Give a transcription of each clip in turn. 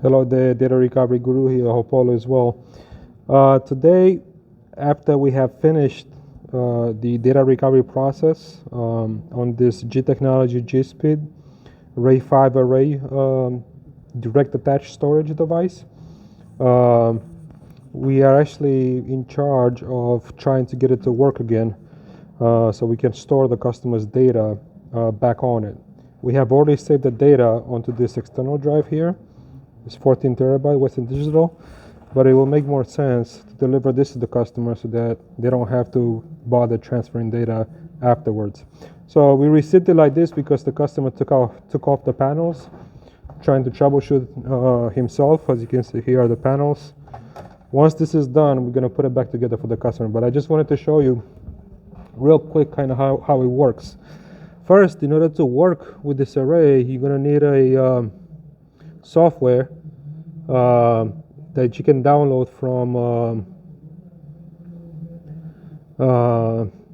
Hello there, Data Recovery Guru here. I hope all is well. Today, after we have finished the data recovery process on this G-Technology G-SPEED RAID5 Array direct attached storage device, we are actually in charge of trying to get it to work again so we can store the customer's data back on it. We have already saved the data onto this external drive here. It's 14 terabyte Western Digital, but it will make more sense to deliver this to the customer so that they don't have to bother transferring data afterwards. So we received it like this because the customer took off the panels, trying to troubleshoot himself. As you can see, here are the panels. Once this is done, we're going to put it back together for the customer. But I just wanted to show you real quick kind of how it works. First, in order to work with this array, you're going to need a software that you can download from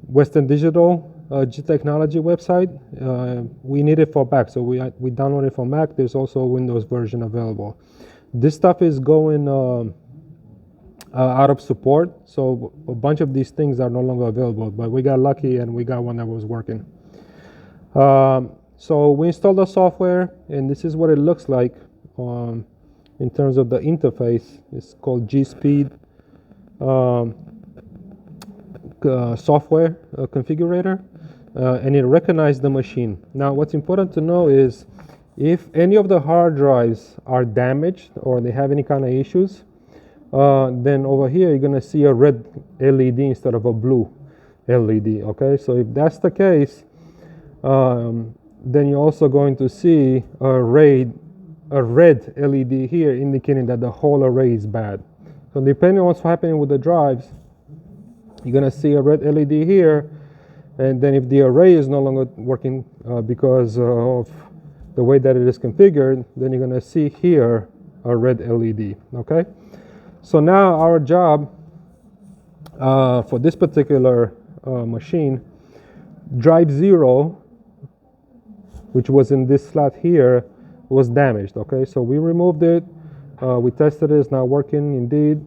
Western Digital G-Technology website. We need it for Mac, so we download it for Mac. There's also a Windows version available. This stuff is going out of support, so a bunch of these things are no longer available, but we got lucky and we got one that was working. So we installed the software, and this is what it looks like in terms of the interface. It's called G-SPEED Software Configurator, and it recognized the machine. Now, what's important to know is if any of the hard drives are damaged or they have any kind of issues, then over here you're going to see a red LED instead of a blue LED. Okay, so if that's the case, then you're also going to see a red LED here indicating that the whole array is bad. So depending on what's happening with the drives, you're going to see a red LED here, and then if the array is no longer working because of the way that it is configured, then you're going to see here a red LED. Okay, so now our job for this particular machine, drive 0, which was in this slot here, was damaged. Okay, so we removed it, we tested it, it's not working indeed,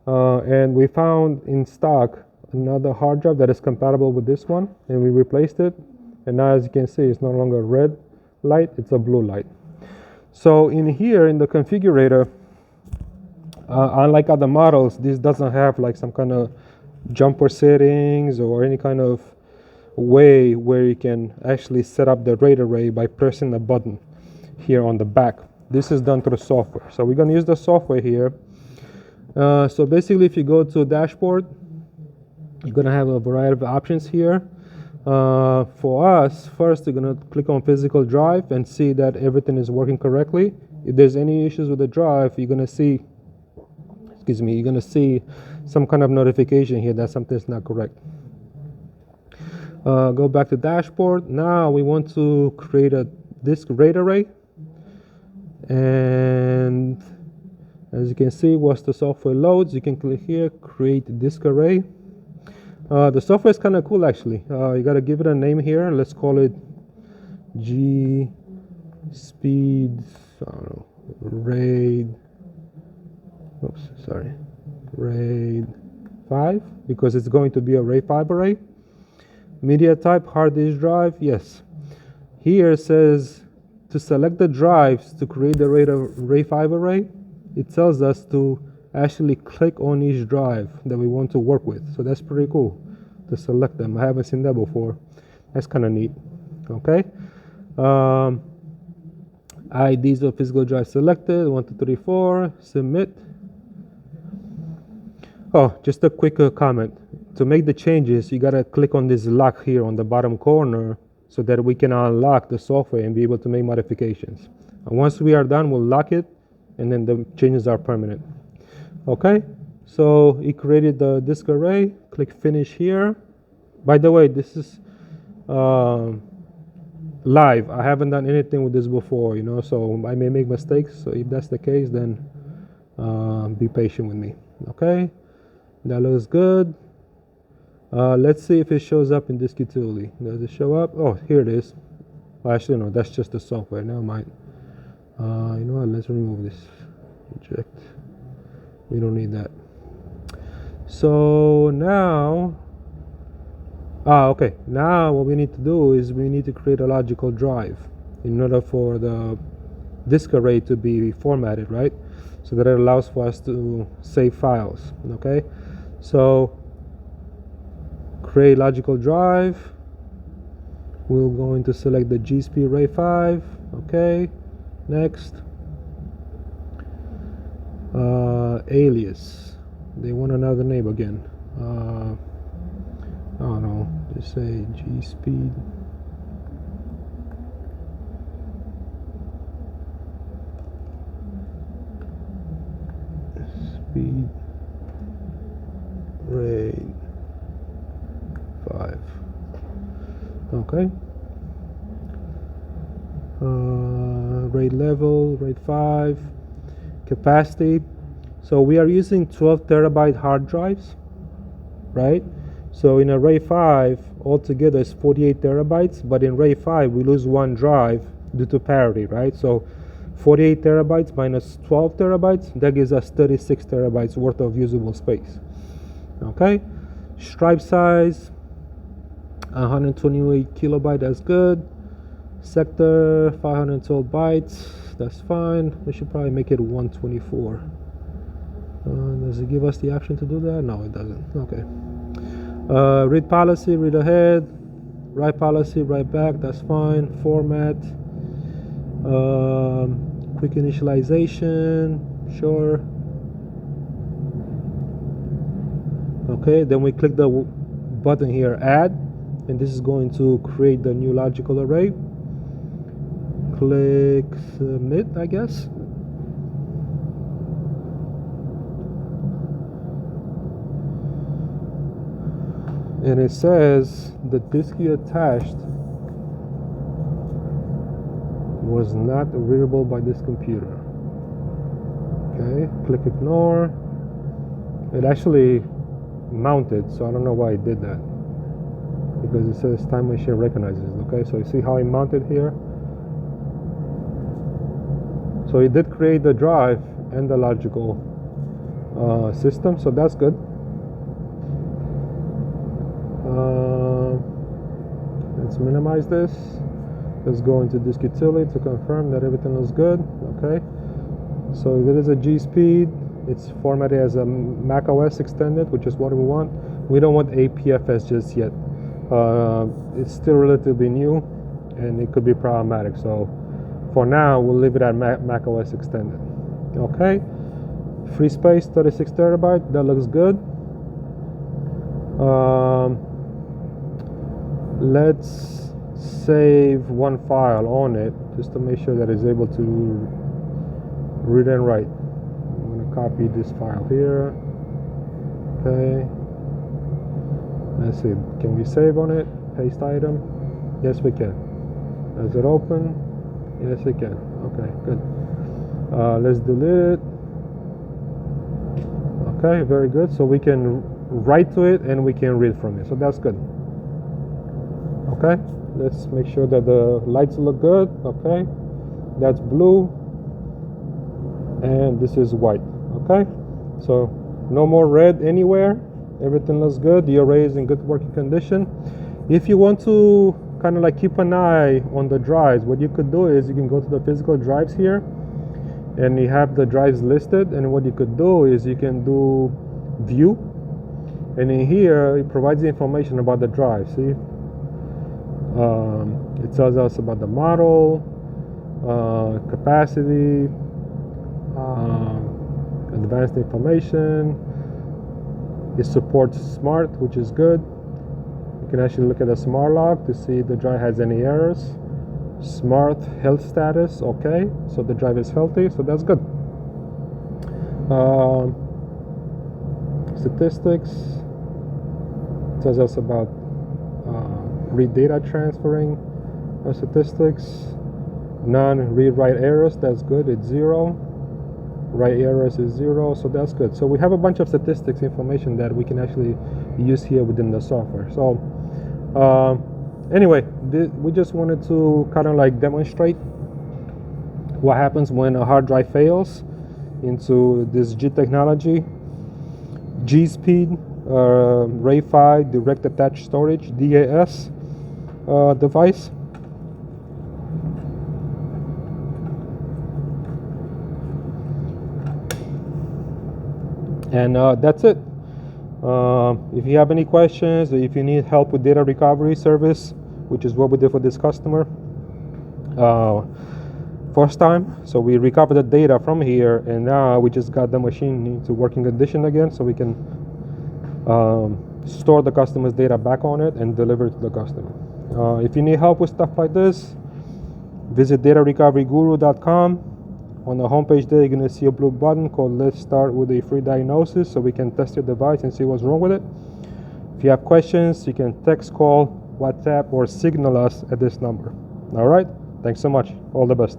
and we found in stock another hard drive that is compatible with this one, and we replaced it, and now as you can see, it's no longer a red light, it's a blue light. So in here in the configurator, unlike other models, this doesn't have like some kind of jumper settings or any kind of way where you can actually set up the RAID array by pressing a button here on the back. This is done through software. So we're going to use the software here. So basically, if you go to dashboard, you're going to have a variety of options here. For us, first we're going to click on physical drive and see that everything is working correctly. If there's any issues with the drive, you're going to see, you're going to see some kind of notification here that something's not correct. Go back to dashboard. Now we want to create a disk RAID array, and as you can see, once the software loads, you can click here, create disk array. The software is kind of cool actually. You got to give it a name here. Let's call it G-SPEED RAID. Oops, sorry, RAID5, because it's going to be a RAID5 array. Media type, hard disk drive, yes. Here it says to select the drives to create the RAID5 array, it tells us to actually click on each drive that we want to work with. So that's pretty cool to select them. I haven't seen that before. That's kind of neat. Okay. IDs of physical drive selected, 1, 2, 3, 4, submit. Oh, just a quick comment. To make the changes, you gotta click on this lock here on the bottom corner so that we can unlock the software and be able to make modifications. And once we are done, we'll lock it, and then the changes are permanent. Okay, so it created the disk array. Click finish here. By the way, this is live. I haven't done anything with this before, so I may make mistakes. So if that's the case, then be patient with me. Okay, that looks good. Let's see if it shows up in Disk Utility. Does it show up? Oh, here it is. Well, actually, no, that's just the software. Never mind. You know what? Let's remove this. Eject. We don't need that. So now, okay. Now what we need to do is we need to create a logical drive in order for the disk array to be formatted, right? So that it allows for us to save files. Okay. So create logical drive. We're going to select the G-SPEED RAID5. Okay. Next. Alias. They want another name again. I don't know. Just say G-SPEED. Speed RAID 5. Okay. RAID level, RAID 5. Capacity. So we are using 12 terabyte hard drives, right? So in a RAID 5 altogether is 48 terabytes, but in RAID 5 we lose one drive due to parity, right? So 48 terabytes minus 12 terabytes, that gives us 36 terabytes worth of usable space. Okay. Stripe size 128 kilobyte, that's good. Sector 512 bytes, that's fine. We should probably make it 124. Does it give us the option to do that? No, it doesn't. Okay. Read policy, read ahead. Write policy, write back, that's fine. Format. Quick initialization, sure. Okay, then we click the button here, add, and this is going to create the new logical array. Click submit, I guess. And it says the disk you attached was not readable by this computer. Okay, click ignore. It actually mounted, so I don't know why it did that, because it says time machine recognizes. Okay, so you see how it mounted here. So it did create the drive and the logical system, so that's good. Let's minimize this. Let's go into disk utility to confirm that everything looks good. Okay, so there is a G-SPEED. It's formatted as a macOS extended, which is what we want. We don't want APFS just yet. It's still relatively new and it could be problematic, so for now we'll leave it at macOS extended. Okay, free space 36 terabyte, that looks good. Let's save one file on it just to make sure that it's able to read and write. I'm going to copy this file here. Okay, let's see, can we save on it? Paste item, yes we can. Does it open? Yes it can. Okay, good. Let's delete it. Okay, very good. So we can write to it and we can read from it, so that's good. Okay, let's make sure that the lights look good. Okay, that's blue and this is white. Okay, so no more red anywhere. Everything looks good. The array is in good working condition. If you want to kind of like keep an eye on the drives, what you could do is you can go to the physical drives here and you have the drives listed, and what you could do is you can do view, and in here it provides the information about the drive. See, it tells us about the model, capacity, advanced information. It supports smart, which is good. You can actually look at the smart log to see if the drive has any errors. Smart health status, okay, so the drive is healthy, so that's good. Statistics tells us about read data transferring statistics. None read write errors, that's good, it's 0. Write errors is 0, so that's good. So we have a bunch of statistics information that we can actually use here within the software. So anyway, we just wanted to kind of like demonstrate what happens when a hard drive fails into this G-Technology G-SPEED RAID5 Direct Attached Storage DAS device. And that's it. If you have any questions, or if you need help with data recovery service, which is what we did for this customer first time, so we recovered the data from here, and now we just got the machine into working condition again, so we can store the customer's data back on it and deliver it to the customer. If you need help with stuff like this, visit datarecoveryguru.com. On the homepage there, you're going to see a blue button called Let's Start with a Free Diagnosis, so we can test your device and see what's wrong with it. If you have questions, you can text, call, WhatsApp, or signal us at this number. All right? Thanks so much. All the best.